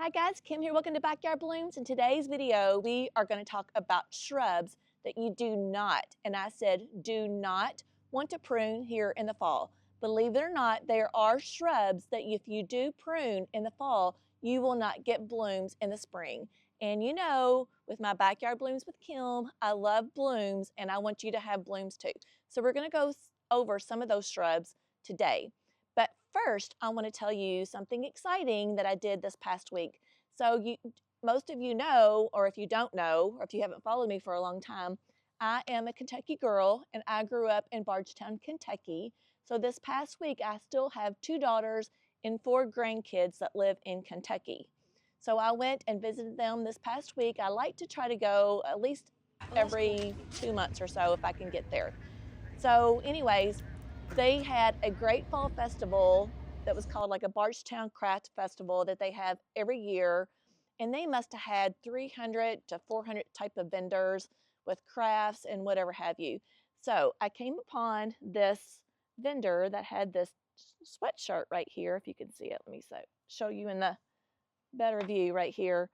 Hi guys, Kim here. Welcome to Backyard Blooms. In today's video, we are going to talk about shrubs that you do not, and I said do not, want to prune here in the fall. Believe it or not, there are shrubs that if you do prune in the fall, you will not get blooms in the spring. And you know, with my Backyard Blooms with Kim, I love blooms and I want you to have blooms too. So we're going to go over some of those shrubs today. But first, I want to tell you something exciting that I did this past week. So most of you know, or if you don't know, or if you haven't followed me for a long time, I am a Kentucky girl and I grew up in Bardstown, Kentucky. So this past week, I still have 2 daughters and 4 grandkids that live in Kentucky. So I went and visited them this past week. I like to try to go at least every 2 months or so if I can get there. So anyways, they had a great fall festival that was called like a Bardstown Craft Festival that they have every year. And they must have had 300 to 400 type of vendors with crafts and whatever have you. So I came upon this vendor that had this sweatshirt right here. If you can see it, let me show you in the better view right here.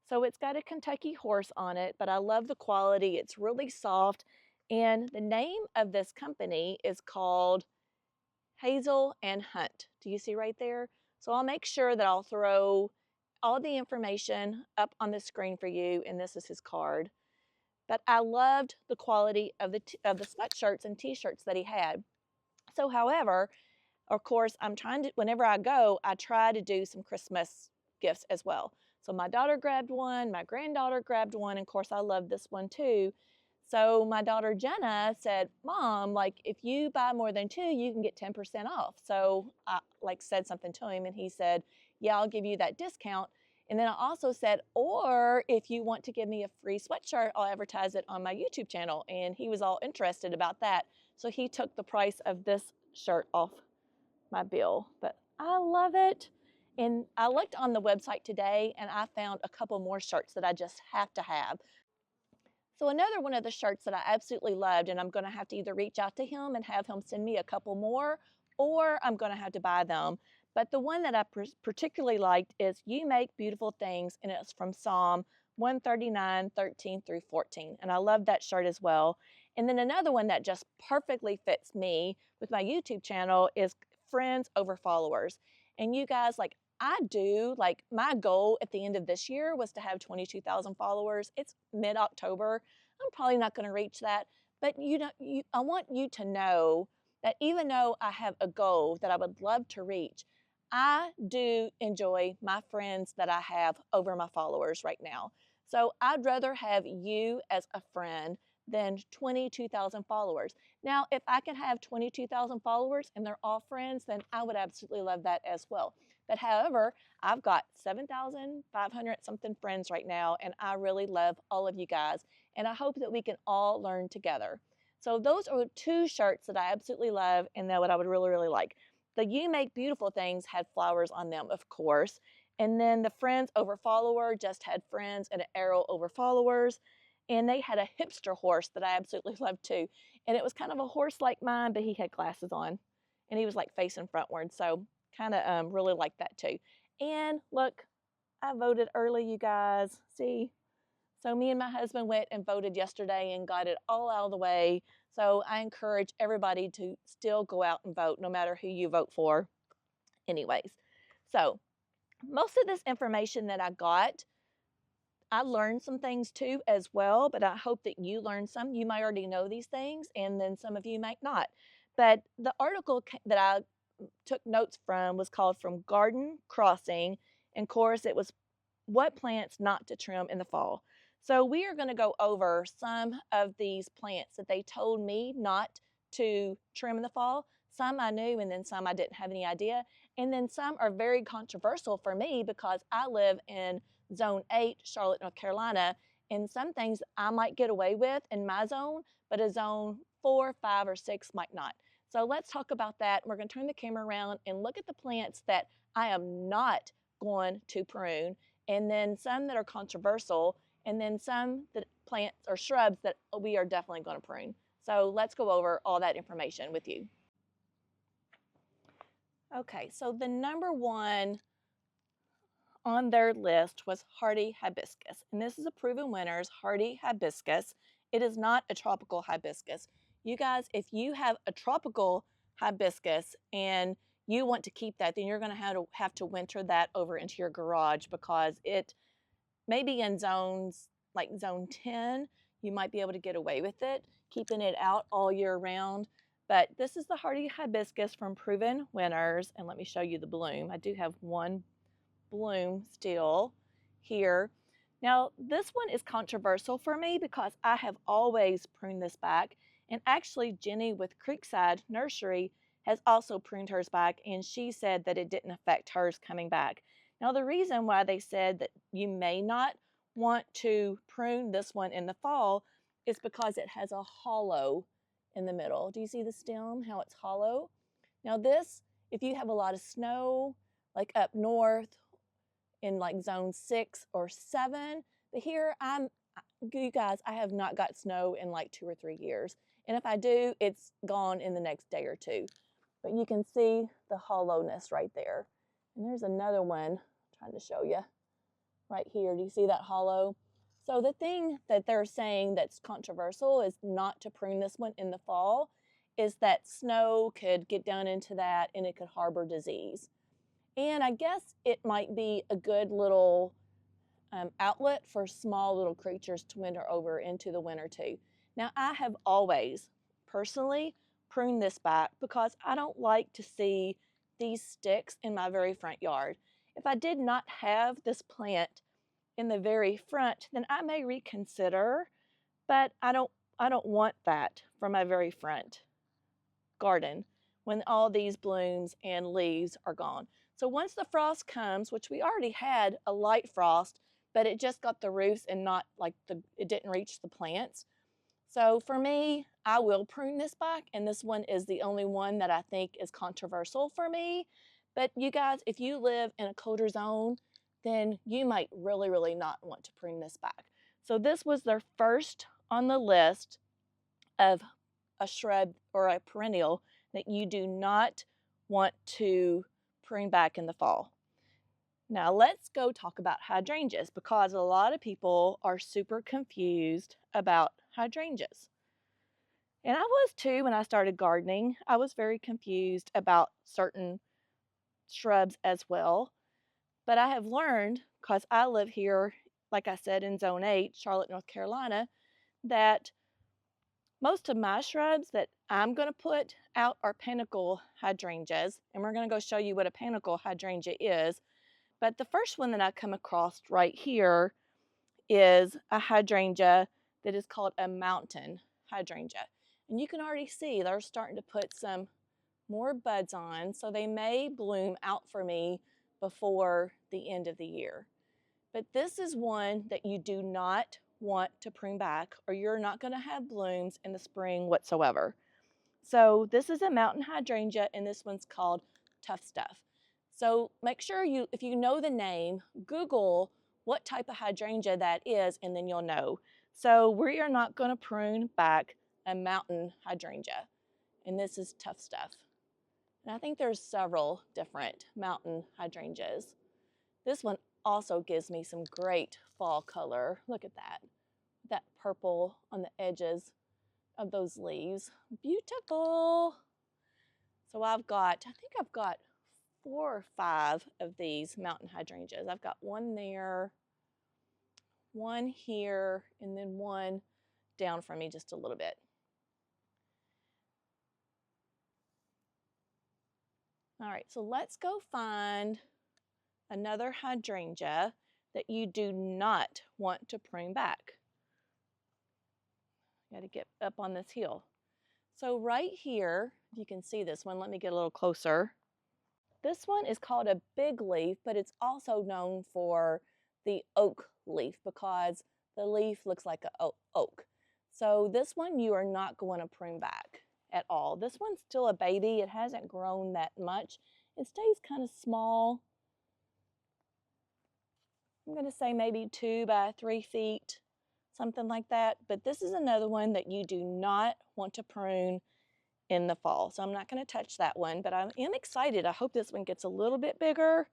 So it's got a Kentucky horse on it, but I love the quality. It's really soft. And the name of this company is called Hazel and Hunt. Do you see right there? So I'll make sure that I'll throw all the information up on the screen for you, and this is his card. But I loved the quality of the sweatshirts and t-shirts that he had. So however, of course, I'm trying to, whenever I go, I try to do some Christmas gifts as well. So my daughter grabbed one, my granddaughter grabbed one, and of course I love this one too. So my daughter Jenna said, Mom, like if you buy more than 2, you can get 10% off. So I said something to him and he said, yeah, I'll give you that discount. And then I also said, or if you want to give me a free sweatshirt, I'll advertise it on my YouTube channel. And he was all interested about that. So he took the price of this shirt off my bill, but I love it. And I looked on the website today and I found a couple more shirts that I just have to have. So another one of the shirts that I absolutely loved, and I'm going to have to either reach out to him and have him send me a couple more, or I'm going to have to buy them. But the one that I particularly liked is You Make Beautiful Things, and it's from Psalm 139, 13 through 14. And I love that shirt as well. And then another one that just perfectly fits me with my YouTube channel is Friends Over Followers. And you guys, my goal at the end of this year was to have 22,000 followers. It's mid-October. I'm probably not going to reach that. But I want you to know that even though I have a goal that I would love to reach, I do enjoy my friends that I have over my followers right now. So I'd rather have you as a friend than 22,000 followers. Now, if I can have 22,000 followers and they're all friends, then I would absolutely love that as well. But however, I've got 7,500 something friends right now, and I really love all of you guys. And I hope that we can all learn together. So those are 2 shirts that I absolutely love and that what I would really, really like. The You Make Beautiful Things had flowers on them, of course. And then the Friends Over Follower just had friends and an arrow over followers. And they had a hipster horse that I absolutely loved too. And it was kind of a horse like mine, but he had glasses on. And he was like facing frontward. So kind of really liked that too. And look, I voted early, you guys. See? So me and my husband went and voted yesterday and got it all out of the way. So I encourage everybody to still go out and vote, no matter who you vote for. Anyways, so most of this information that I got, I learned some things too as well, but I hope that you learned some. You might already know these things, and then some of you might not. But the article that I took notes from was called From Garden Crossing, and of course it was what plants not to trim in the fall. So we are going to go over some of these plants that they told me not to trim in the fall. Some I knew and then some I didn't have any idea. And then some are very controversial for me because I live in Zone 8, Charlotte, North Carolina, and some things I might get away with in my zone, but a zone 4, 5, or 6 might not. So let's talk about that. We're going to turn the camera around and look at the plants that I am not going to prune, and then some that are controversial, and then some that plants or shrubs that we are definitely going to prune. So let's go over all that information with you. Okay, so the number one on their list was hardy hibiscus. And this is a proven winner's hardy hibiscus. It is not a tropical hibiscus. You guys, if you have a tropical hibiscus and you want to keep that, then you're going to have to winter that over into your garage, because it may be in zones like zone 10. You might be able to get away with it, keeping it out all year round. But this is the hardy hibiscus from Proven Winners. And let me show you the bloom. I do have one bloom still here. Now, this one is controversial for me because I have always pruned this back. And actually, Jenny with Creekside Nursery has also pruned hers back, and she said that it didn't affect hers coming back. Now, the reason why they said that you may not want to prune this one in the fall is because it has a hollow in the middle. Do you see the stem, how it's hollow? Now this, if you have a lot of snow, like up north in like zone 6 or 7, but here you guys, I have not got snow in like 2 or 3 years. And if I do, it's gone in the next day or two. But you can see the hollowness right there. And there's another one I'm trying to show you right here. Do you see that hollow? So the thing that they're saying that's controversial is not to prune this one in the fall, is that snow could get down into that and it could harbor disease. And I guess it might be a good little outlet for small little creatures to winter over into the winter too. Now, I have always personally pruned this back because I don't like to see these sticks in my very front yard. If I did not have this plant in the very front, then I may reconsider, but I don't want that for my very front garden when all these blooms and leaves are gone. So once the frost comes, which we already had a light frost, but it just got the roofs and not like it didn't reach the plants. So for me, I will prune this back, and this one is the only one that I think is controversial for me. But you guys, if you live in a colder zone, then you might really, really not want to prune this back. So this was their first on the list of a shrub or a perennial that you do not want to prune back in the fall. Now let's go talk about hydrangeas, because a lot of people are super confused about hydrangeas. And I was too when I started gardening. I was very confused about certain shrubs as well. But I have learned, because I live here, like I said, in Zone 8, Charlotte, North Carolina, that most of my shrubs that I'm going to put out are panicle hydrangeas. And we're going to go show you what a panicle hydrangea is. But the first one that I come across right here is a hydrangea that is called a mountain hydrangea. And you can already see they're starting to put some more buds on, so they may bloom out for me before the end of the year. But this is one that you do not want to prune back, or you're not going to have blooms in the spring whatsoever. So this is a mountain hydrangea, and this one's called Tough Stuff. So make sure if you know the name, Google what type of hydrangea that is, and then you'll know. So we are not going to prune back a mountain hydrangea, and this is Tough Stuff. And I think there's several different mountain hydrangeas. This one also gives me some great fall color. Look at that purple on the edges of those leaves. Beautiful. So I think I've got 4 or 5 of these mountain hydrangeas. I've got one there, one here, and then one down from me just a little bit. All right, so let's go find another hydrangea that you do not want to prune back. Got to get up on this hill. So right here, you can see this one. Let me get a little closer. This one is called a big leaf, but it's also known for the oak leaf because the leaf looks like an oak. So this one you are not going to prune back at all. This one's still a baby. It hasn't grown that much. It stays kind of small. I'm going to say maybe 2 by 3 feet, something like that. But this is another one that you do not want to prune in the fall. So I'm not going to touch that one, but I am excited. I hope this one gets a little bit bigger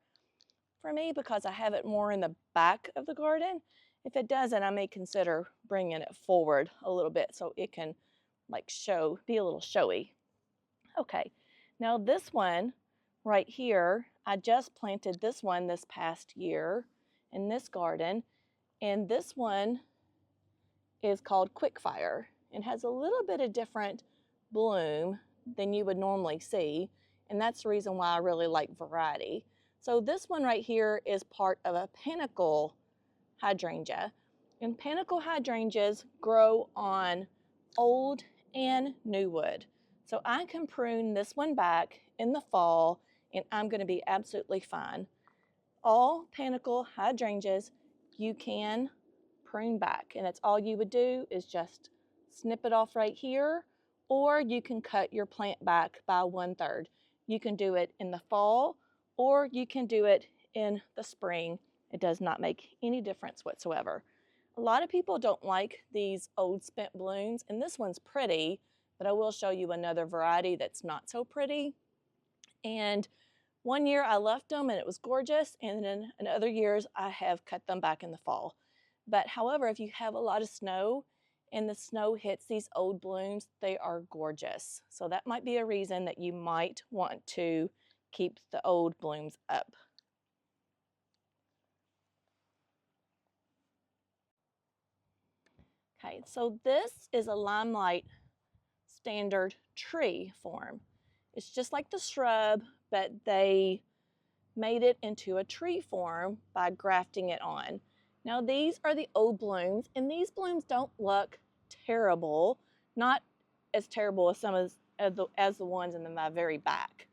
for me because I have it more in the back of the garden. If it doesn't, I may consider bringing it forward a little bit so it can like be a little showy. Okay, now this one right here, I just planted this one this past year in this garden, and this one is called Quickfire and has a little bit of different bloom than you would normally see, and that's the reason why I really like variety. So this one right here is part of a panicle hydrangea, and panicle hydrangeas grow on old and new wood. So I can prune this one back in the fall and I'm going to be absolutely fine. All panicle hydrangeas you can prune back, and that's all you would do is just snip it off right here, or you can cut your plant back by 1/3. You can do it in the fall or you can do it in the spring. It does not make any difference whatsoever. A lot of people don't like these old spent blooms, and this one's pretty, but I will show you another variety that's not so pretty. And one year I left them and it was gorgeous, and then in other years I have cut them back in the fall. But however, if you have a lot of snow and the snow hits these old blooms, they are gorgeous. So that might be a reason that you might want to keep the old blooms up. Okay, so this is a limelight standard tree form. It's just like the shrub, but they made it into a tree form by grafting it on. Now these are the old blooms, and these blooms don't look terrible, not as terrible as some as the ones in my very back.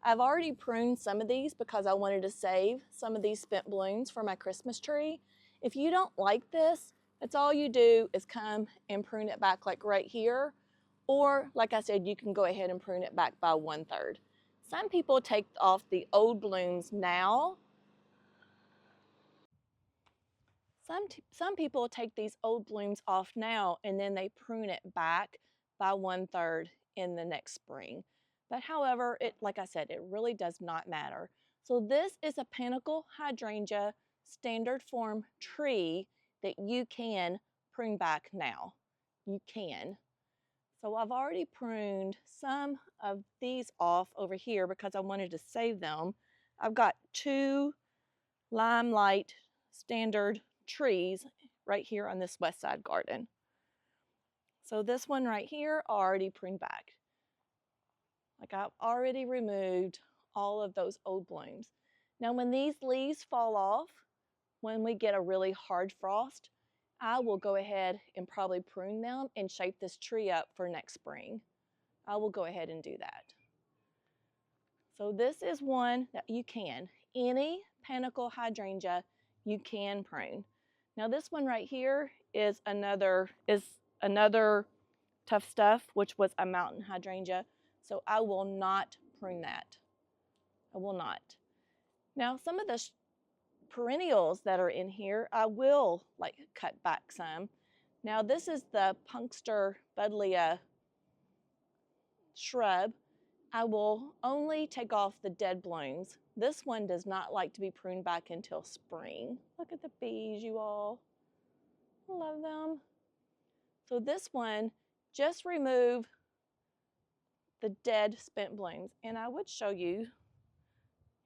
I've already pruned some of these because I wanted to save some of these spent blooms for my Christmas tree. If you don't like this, that's all you do is come and prune it back like right here, or like I said, you can go ahead and prune it back by 1/3. Some people take off the old blooms now. Some people take these old blooms off now and then they prune it back by 1/3 in the next spring. But however, like I said, it really does not matter. So this is a panicle hydrangea standard form tree that you can prune back now. You can. So I've already pruned some of these off over here because I wanted to save them. I've got 2 limelight standard trees right here on this west side garden. So this one right here already pruned back. Like I've already removed all of those old blooms. Now when these leaves fall off, when we get a really hard frost, I will go ahead and probably prune them and shape this tree up for next spring. I will go ahead and do that. So this is one that you can. Any panicle hydrangea you can prune. Now this one right here is another tough stuff, which was a mountain hydrangea. So I will not prune that. I will not. Now some of the perennials that are in here, I will like cut back some. Now this is the Punkster buddleia shrub. I will only take off the dead blooms. This one does not like to be pruned back until spring. Look at the bees, you all. I love them. So this one, just remove the dead spent blooms. And I would show you,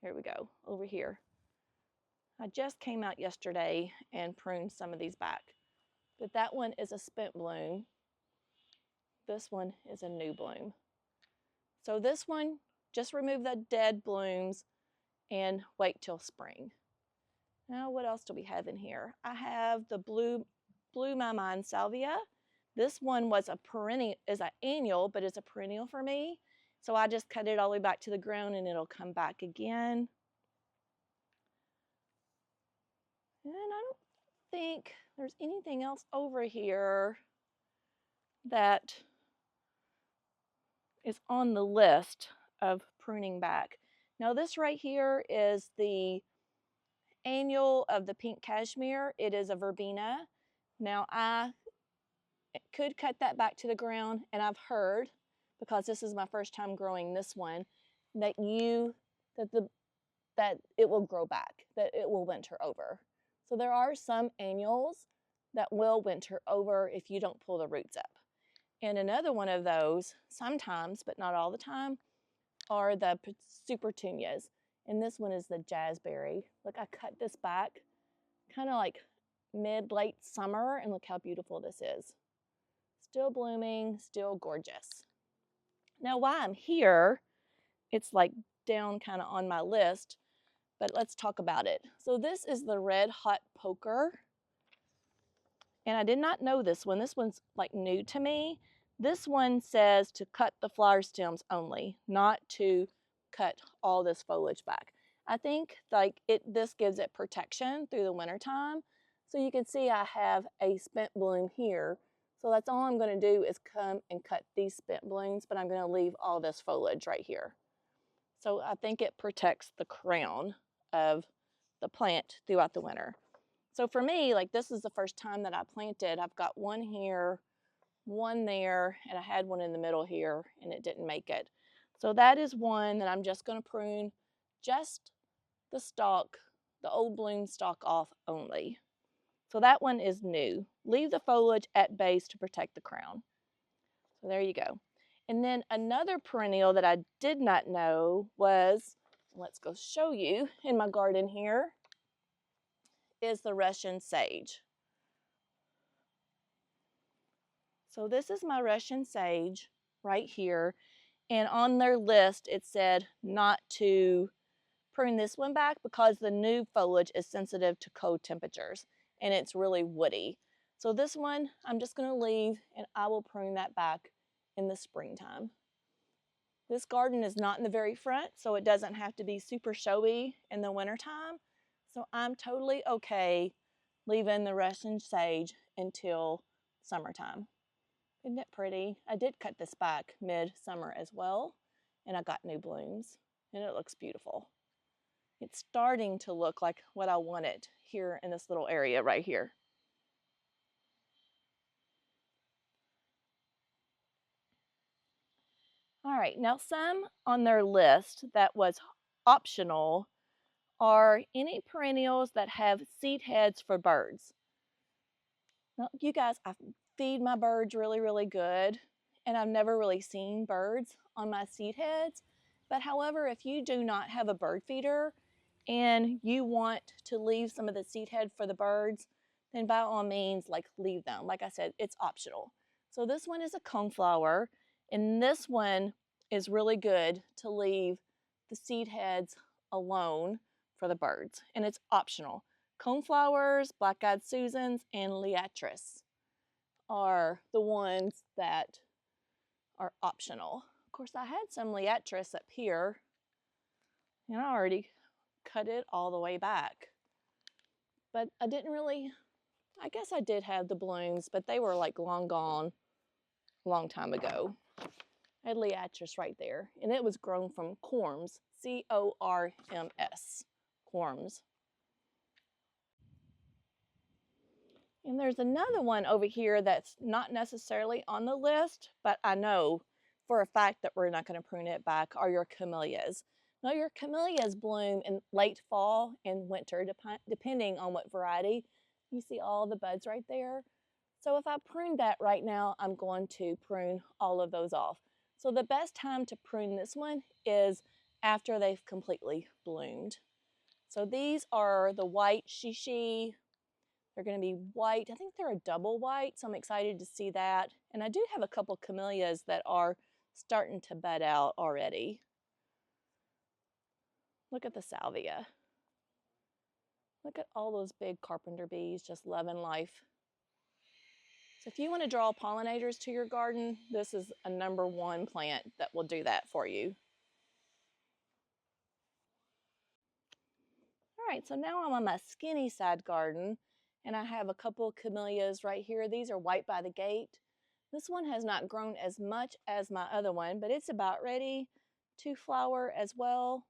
here we go, over here. I just came out yesterday and pruned some of these back. But that one is a spent bloom. This one is a new bloom. So this one, just remove the dead blooms and wait till spring. Now what else do we have in here? I have the Blue My Mind salvia. This one was a perennial, is an annual, but it's a perennial for me. So I just cut it all the way back to the ground and it'll come back again. And I don't think there's anything else over here that is on the list of pruning back. Now this right here is the annual of the pink cashmere. It is a verbena. Now I could cut that back to the ground, and I've heard, because this is my first time growing this one, that the that it will grow back, that it will winter over. So there are some annuals that will winter over if you don't pull the roots up. And another one of those, sometimes, but not all the time, are the super petunias. And this one is the jazzberry. Look, I cut this back kind of like mid-late summer, and look how beautiful this is. Still blooming, still gorgeous. Now, while I'm here, it's like down kind of on my list, but let's talk about it. So this is the red hot poker. And I did not know this one. This one's like new to me. This one says to cut the flower stems only, not to cut all this foliage back. I think like this gives it protection through the winter time. So you can see I have a spent bloom here. So that's all I'm going to do is come and cut these spent blooms, but I'm going to leave all this foliage right here. So I think it protects the crown of the plant throughout the winter. So for me, like this is the first time that I planted. I've got one here, one there, and I had one in the middle here and it didn't make it. So that is one that I'm just going to prune just the stalk, the old bloom stalk off only. So that one is new. Leave the foliage at base to protect the crown. So there you go. And then another perennial that I did not know was, let's go show you in my garden here, is the Russian sage. So this is my Russian sage right here. And on their list, it said not to prune this one back because the new foliage is sensitive to cold temperatures and it's really woody. So this one, I'm just going to leave and I will prune that back in the springtime. This garden is not in the very front, so it doesn't have to be super showy in the wintertime. So I'm totally okay leaving the Russian sage until summertime. Isn't it pretty? I did cut this back mid-summer as well, and I got new blooms, and it looks beautiful. It's starting to look like what I wanted here in this little area right here. All right, now some on their list that was optional are any perennials that have seed heads for birds. Now, you guys, I feed my birds really, really good, and I've never really seen birds on my seed heads. But however, if you do not have a bird feeder and you want to leave some of the seed head for the birds, then by all means, like leave them. Like I said, it's optional. So this one is a coneflower, and this one is really good to leave the seed heads alone for the birds, and it's optional. Coneflowers, black-eyed Susans, and liatris are the ones that are optional. Of course, I had some liatris up here, and I already cut it all the way back. But I didn't really, I guess I did have the blooms, but they were like long gone a long time ago. I had liatris right there, and it was grown from corms, C-O-R-M-S, corms. And there's another one over here that's not necessarily on the list, but I know for a fact that we're not going to prune it back, are your camellias. Now your camellias bloom in late fall and winter, depending on what variety. You see all the buds right there. So if I prune that right now, I'm going to prune all of those off. So the best time to prune this one is after they've completely bloomed. So these are the white shishi. They're going to be white. I think they're a double white, so I'm excited to see that. And I do have a couple camellias that are starting to bud out already. Look at the salvia. Look at all those big carpenter bees just loving life. So if you want to draw pollinators to your garden, this is a #1 plant that will do that for you. All right, so now I'm on my skinny side garden, and I have a couple camellias right here. These are white by the gate. This one has not grown as much as my other one, but it's about ready to flower as well.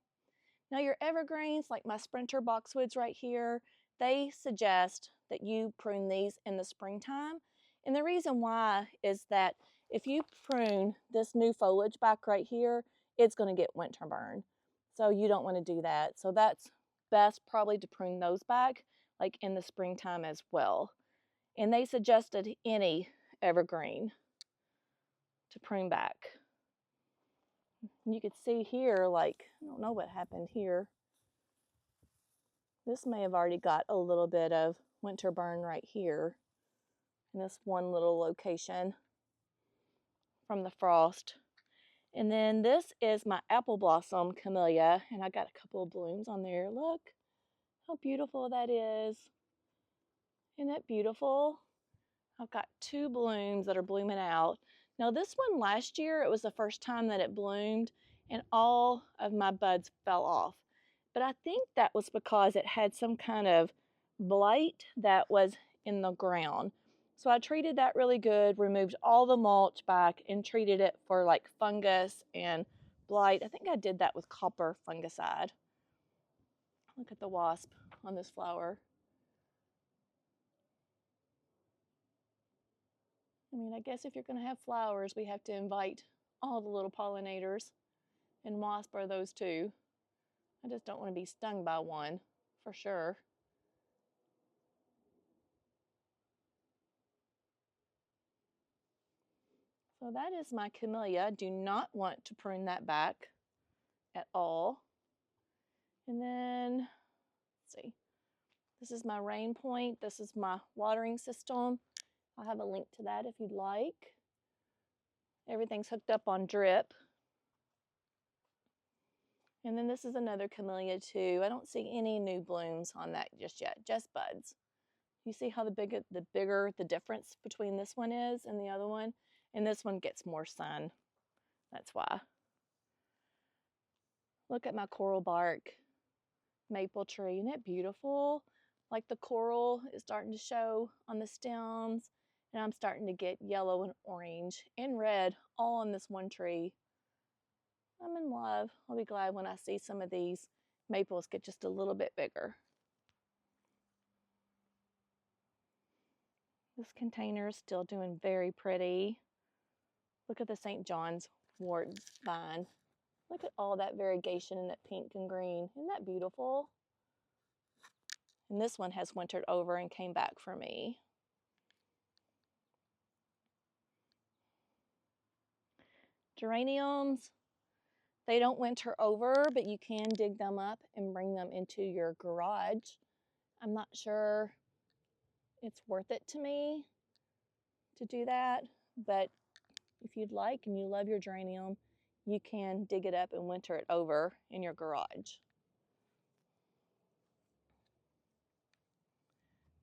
Now your evergreens, like my sprinter boxwoods right here, they suggest that you prune these in the springtime. And the reason why is that if you prune this new foliage back right here, it's going to get winter burn. So you don't want to do that. So that's best probably to prune those back like in the springtime as well. And they suggested any evergreen to prune back. You could see here, like, I don't know what happened here. This may have already got a little bit of winter burn right here in this one little location from the frost. And then this is my apple blossom camellia, and I got a couple of blooms on there. Look how beautiful that is. Isn't that beautiful? I've got 2 blooms that are blooming out. Now this one last year, it was the first time that it bloomed and all of my buds fell off. But I think that was because it had some kind of blight that was in the ground. So I treated that really good, removed all the mulch back and treated it for like fungus and blight. I think I did that with copper fungicide. Look at the wasp on this flower. I mean, I guess if you're going to have flowers, we have to invite all the little pollinators, and wasps are those too. I just don't want to be stung by one, for sure. So that is my camellia. Do not want to prune that back at all. And then, let's see, this is my rain point. This is my watering system. I'll have a link to that if you'd like. Everything's hooked up on drip. And then this is another camellia too. I don't see any new blooms on that just yet, just buds. You see how the bigger the difference between this one is and the other one? And this one gets more sun. That's why. Look at my coral bark maple tree. Isn't it beautiful? Like the coral is starting to show on the stems, and I'm starting to get yellow and orange and red all on this one tree. I'm in love. I'll be glad when I see some of these maples get just a little bit bigger. This container is still doing very pretty. Look at the St. John's wort vine. Look at all that variegation in that pink and green. Isn't that beautiful? And this one has wintered over and came back for me. Geraniums, they don't winter over, but you can dig them up and bring them into your garage. I'm not sure it's worth it to me to do that, but if you'd like and you love your geranium, you can dig it up and winter it over in your garage.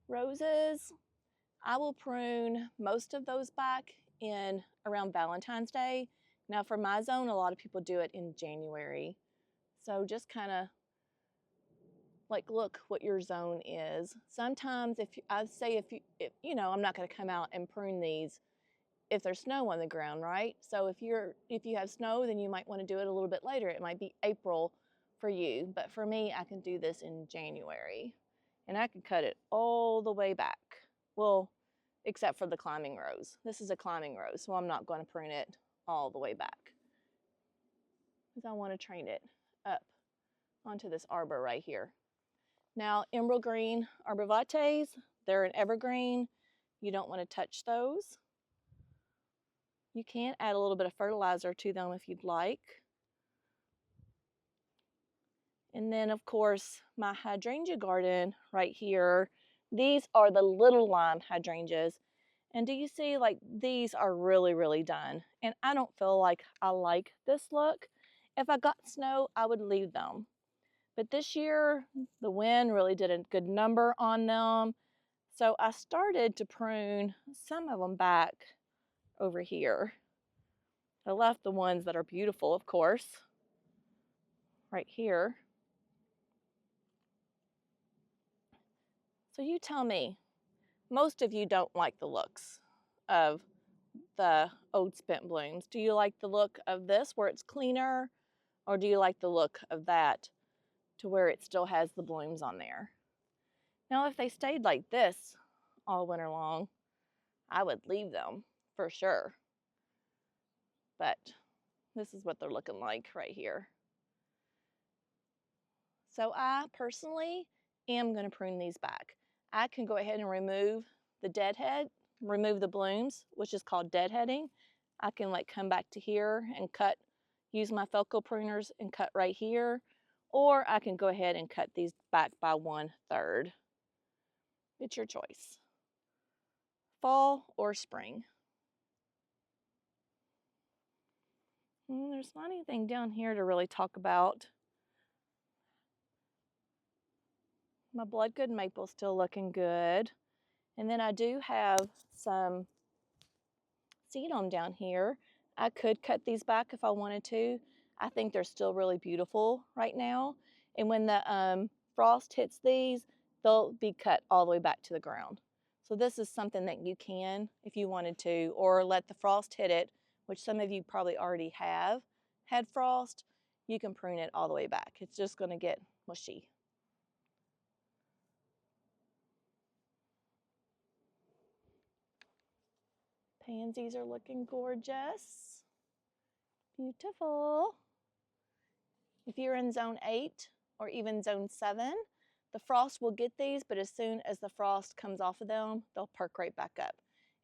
Roses, I will prune most of those back in around Valentine's Day. Now for my zone, a lot of people do it in January. So just kind of like look what your zone is. Sometimes if you know, I'm not going to come out and prune these if there's snow on the ground, right? So if you have snow, then you might want to do it a little bit later. It might be April for you, but for me, I can do this in January. And I can cut it all the way back. Well, except for the climbing rose. This is a climbing rose, so I'm not going to prune it all the way back because I want to train it up onto this arbor right here. Now, emerald green arborvitaes, they're an evergreen. You don't want to touch those. You can add a little bit of fertilizer to them if you'd like. And then, of course, my hydrangea garden right here. These are the little lime hydrangeas. And do you see, like, these are really, really done. And I don't feel like I like this look. If I got snow, I would leave them. But this year, the wind really did a good number on them. So I started to prune some of them back over here. I left the ones that are beautiful, of course, right here. So you tell me, most of you don't like the looks of the old spent blooms. Do you like the look of this where it's cleaner, or do you like the look of that to where it still has the blooms on there? Now, if they stayed like this all winter long, I would leave them for sure. But this is what they're looking like right here. So I personally am going to prune these back. I can go ahead and remove the deadhead, remove the blooms, which is called deadheading. I can like come back to here and cut, use my Felco pruners and cut right here, or I can go ahead and cut these back by 1/3. It's your choice. Fall or spring. There's not anything down here to really talk about. My bloodgood maple's still looking good. And then I do have some sedum down here. I could cut these back if I wanted to. I think they're still really beautiful right now. And when the frost hits these, they'll be cut all the way back to the ground. So this is something that you can, if you wanted to, or let the frost hit it, which some of you probably already have had frost. You can prune it all the way back. It's just going to get mushy. Pansies are looking gorgeous. Beautiful. If you're in zone 8 or even zone 7, the frost will get these, but as soon as the frost comes off of them, they'll perk right back up.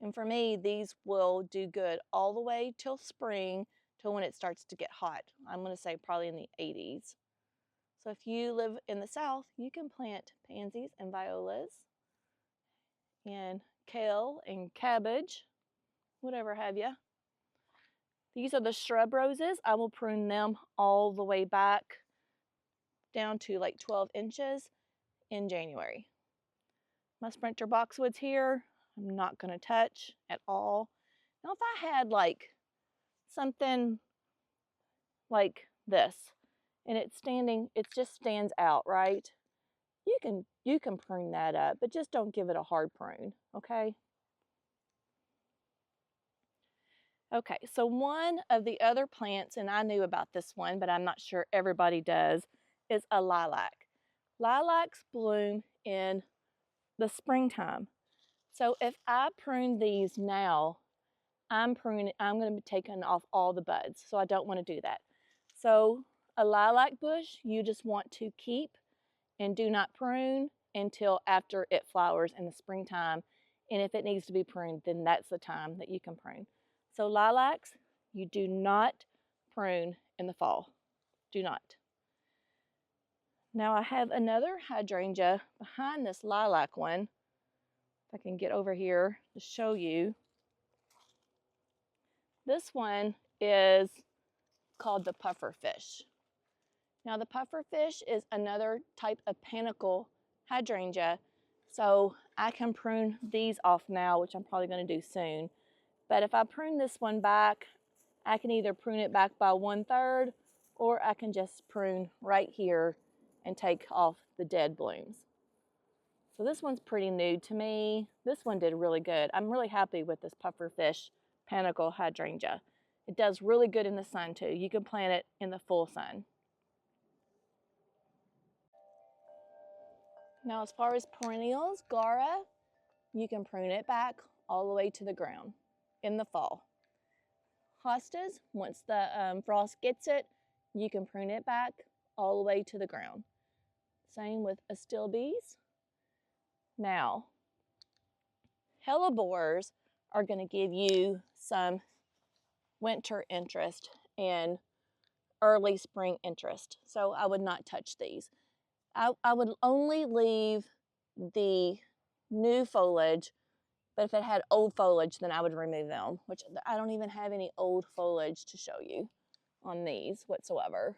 And for me, these will do good all the way till spring, till when it starts to get hot. I'm going to say probably in the 80s. So if you live in the south, you can plant pansies and violas and kale and cabbage, whatever have you. These are the shrub roses. I will prune them all the way back down to like 12 inches in January. My Sprinter boxwoods here, I'm not going to touch at all. Now if I had like something like this and it's standing, it just stands out, right? You can prune that up, but just don't give it a hard prune, okay? Okay, so one of the other plants, and I knew about this one, but I'm not sure everybody does, is a lilac. Lilacs bloom in the springtime. So if I prune these now, I'm going to be taking off all the buds, so I don't want to do that. So a lilac bush, you just want to keep and do not prune until after it flowers in the springtime. And if it needs to be pruned, then that's the time that you can prune. So lilacs, you do not prune in the fall. Do not. Now I have another hydrangea behind this lilac one. If I can get over here to show you. This one is called the pufferfish. Now the pufferfish is another type of panicle hydrangea. So I can prune these off now, which I'm probably going to do soon. But if I prune this one back, I can either prune it back by 1/3 or I can just prune right here and take off the dead blooms. So this one's pretty new to me. This one did really good. I'm really happy with this pufferfish panicle hydrangea. It does really good in the sun too. You can plant it in the full sun. Now as far as perennials, Gara, you can prune it back all the way to the ground in the fall. Hostas, once the frost gets it, you can prune it back all the way to the ground. Same with astilbes. Now, hellebores are going to give you some winter interest and early spring interest. So I would not touch these. I would only leave the new foliage, but if it had old foliage, then I would remove them, which I don't even have any old foliage to show you on these whatsoever.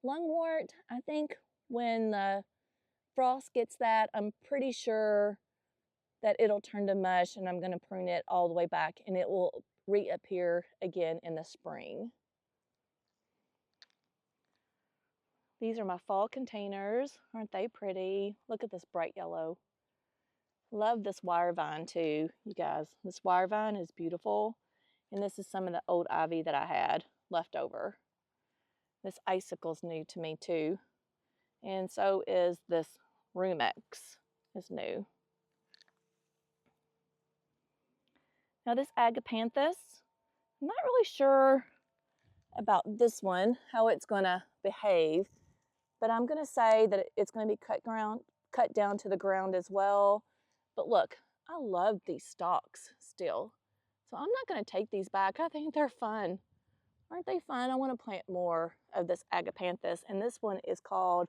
Lungwort, I think when the frost gets that, I'm pretty sure that it'll turn to mush and I'm going to prune it all the way back and it will reappear again in the spring. These are my fall containers. Aren't they pretty? Look at this bright yellow. Love this wire vine too, you guys. This wire vine is beautiful. And this is some of the old ivy that I had left over. This icicle's new to me too. And so is this Rumex is new. Now this agapanthus, I'm not really sure about this one, how it's gonna behave. But I'm gonna say that it's gonna be cut down to the ground as well. But look, I love these stalks still. So I'm not gonna take these back. I think they're fun. Aren't they fun? I wanna plant more of this agapanthus, and this one is called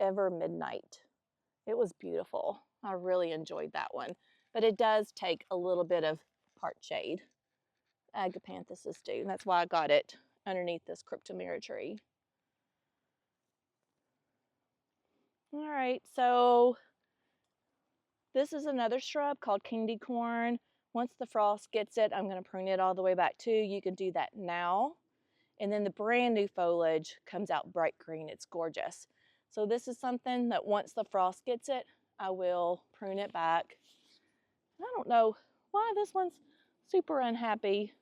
Ever Midnight. It was beautiful. I really enjoyed that one. But it does take a little bit of part shade. Agapanthuses do, and that's why I got it underneath this cryptomeria tree. All right, so this is another shrub called candy corn. Once the frost gets it, I'm going to prune it all the way back too. You can do that now. And then the brand new foliage comes out bright green. It's gorgeous. So this is something that once the frost gets it, I will prune it back. I don't know why this one's super unhappy.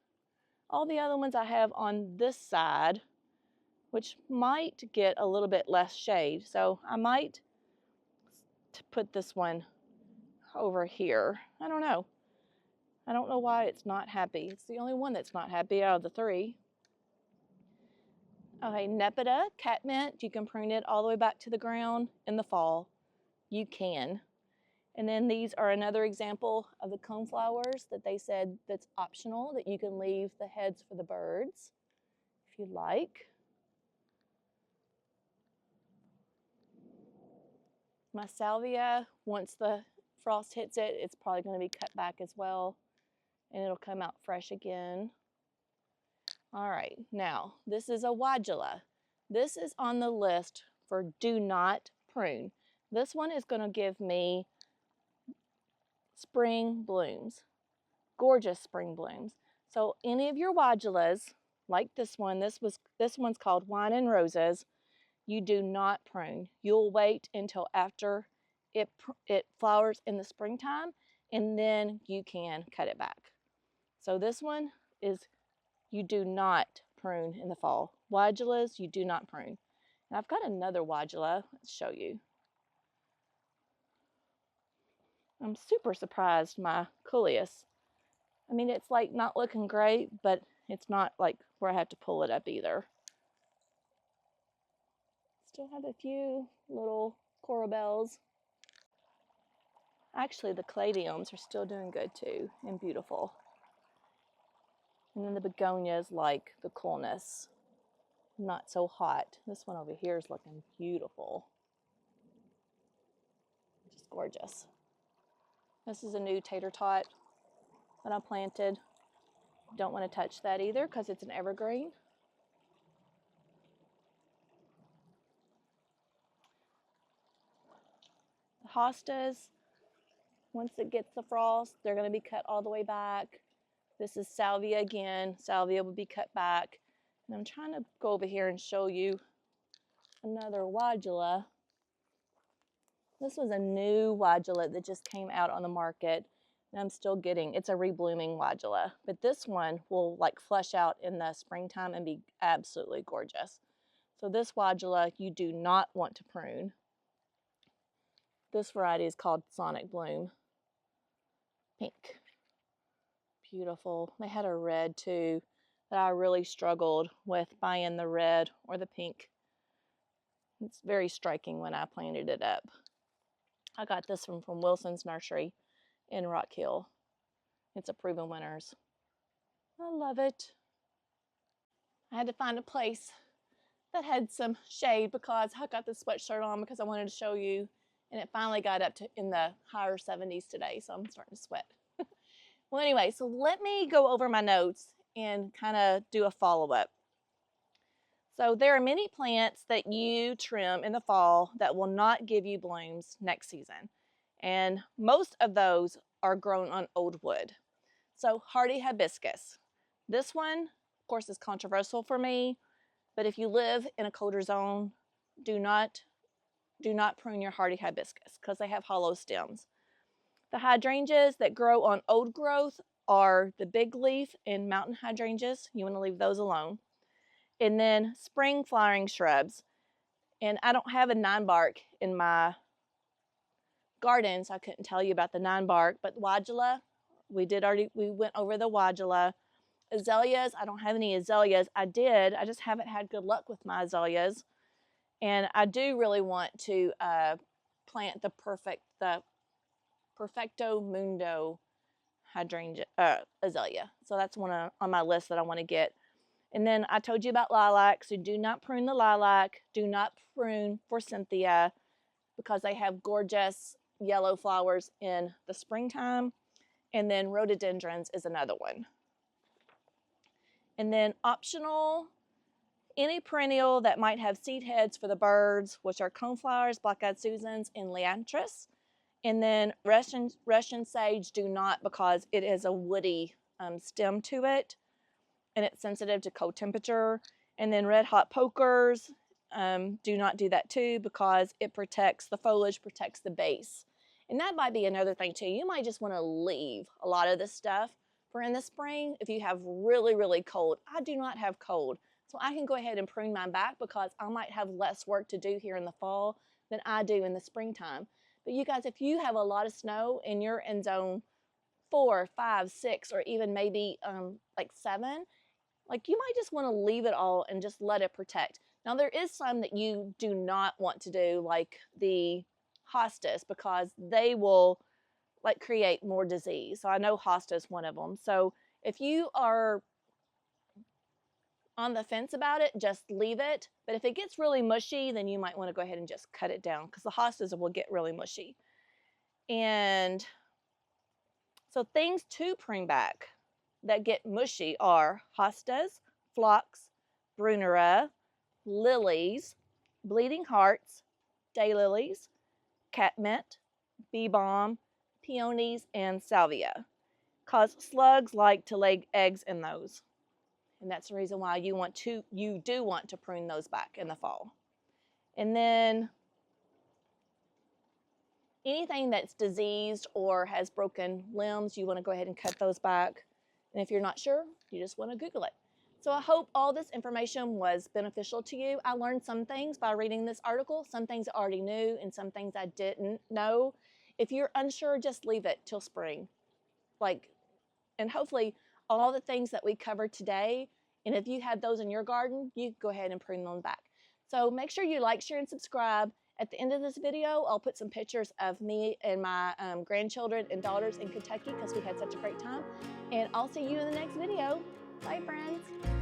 All the other ones I have on this side, which might get a little bit less shade. So I might put this one over here. I don't know. I don't know why it's not happy. It's the only one that's not happy out of the three. Okay, Nepeta, catmint, you can prune it all the way back to the ground in the fall. You can. And then these are another example of the coneflowers that they said that's optional, that you can leave the heads for the birds if you like. My salvia, once the frost hits it, it's probably going to be cut back as well, and it'll come out fresh again. All right, now this is a Weigela. This is on the list for do not prune. This one is going to give me spring blooms, gorgeous spring blooms. So any of your Weigelas, like this one, this one's called Wine and Roses, you do not prune. You'll wait until after it flowers in the springtime, and then you can cut it back. So this one is, you do not prune in the fall. Weigelas, you do not prune. And I've got another Weigela. Let's show you. I'm super surprised my coleus. I mean, it's like not looking great, but it's not like where I have to pull it up either. Still have a few little coral bells. Actually, the caladiums are still doing good too and beautiful. And then the begonias like the coolness, not so hot. This one over here is looking beautiful. Just gorgeous. This is a new tater tot that I planted. Don't want to touch that either because it's an evergreen. The hostas, once it gets the frost, they're going to be cut all the way back. This is salvia again. Salvia will be cut back. And I'm trying to go over here and show you another Weigela. This was a new Weigela that just came out on the market, and I'm still getting, it's a reblooming Weigela, but this one will like flush out in the springtime and be absolutely gorgeous. So this Weigela you do not want to prune. This variety is called Sonic Bloom. Pink. Beautiful. They had a red too that I really struggled with buying the red or the pink. It's very striking when I planted it up. I got this one from Wilson's Nursery in Rock Hill. It's a Proven Winners. I love it. I had to find a place that had some shade because I got this sweatshirt on because I wanted to show you, and it finally got up to in the higher 70s today, so I'm starting to sweat. Well, anyway, so let me go over my notes and kind of do a follow-up. So there are many plants that you trim in the fall that will not give you blooms next season. And most of those are grown on old wood. So hardy hibiscus. This one, of course, is controversial for me, but if you live in a colder zone, do not prune your hardy hibiscus because they have hollow stems. The hydrangeas that grow on old growth are the big leaf and mountain hydrangeas. You want to leave those alone. And then spring flowering shrubs. And I don't have a 9-bark in my garden, so I couldn't tell you about the 9-bark, but Weigela, we went over the Weigela. azaleas. I don't have any azaleas. I just haven't had good luck with my azaleas. And I do really want to plant the Perfecto Mundo hydrangea azalea. So that's one on my list that I want to get. And then I told you about lilac, so do not prune the lilac. Do not prune forsythia because they have gorgeous yellow flowers in the springtime. And then rhododendrons is another one. And then optional, any perennial that might have seed heads for the birds, which are coneflowers, black-eyed Susans, and liantris. And then Russian sage, do not, because it is a woody stem to it, and it's sensitive to cold temperature. And then red hot pokers, do not do that too, because it protects, the foliage protects the base. And that might be another thing too. You might just want to leave a lot of this stuff for in the spring if you have really, really cold. I do not have cold, so I can go ahead and prune mine back because I might have less work to do here in the fall than I do in the springtime. But you guys, if you have a lot of snow and you're in zone 4, 5, 6, or even maybe like 7, like you might just want to leave it all and just let it protect. Now there is some that you do not want to do, like the hostas, because they will like create more disease. So I know hosta is one of them. So if you are on the fence about it, just leave it. But if it gets really mushy, then you might want to go ahead and just cut it down because the hostas will get really mushy. And so things to prune back that get mushy are hostas, phlox, brunera, lilies, bleeding hearts, daylilies, catmint, bee balm, peonies, and salvia, because slugs like to lay eggs in those. And that's the reason why you do want to prune those back in the fall. And then anything that's diseased or has broken limbs, you want to go ahead and cut those back. And if you're not sure, you just want to Google it. So I hope all this information was beneficial to you. I learned some things by reading this article, some things I already knew and some things I didn't know. If you're unsure, just leave it till spring. And hopefully all the things that we covered today, and if you have those in your garden, you go ahead and prune them back. So make sure you like, share, and subscribe. At the end of this video, I'll put some pictures of me and my grandchildren and daughters in Kentucky because we had such a great time. And I'll see you in the next video. Bye, friends.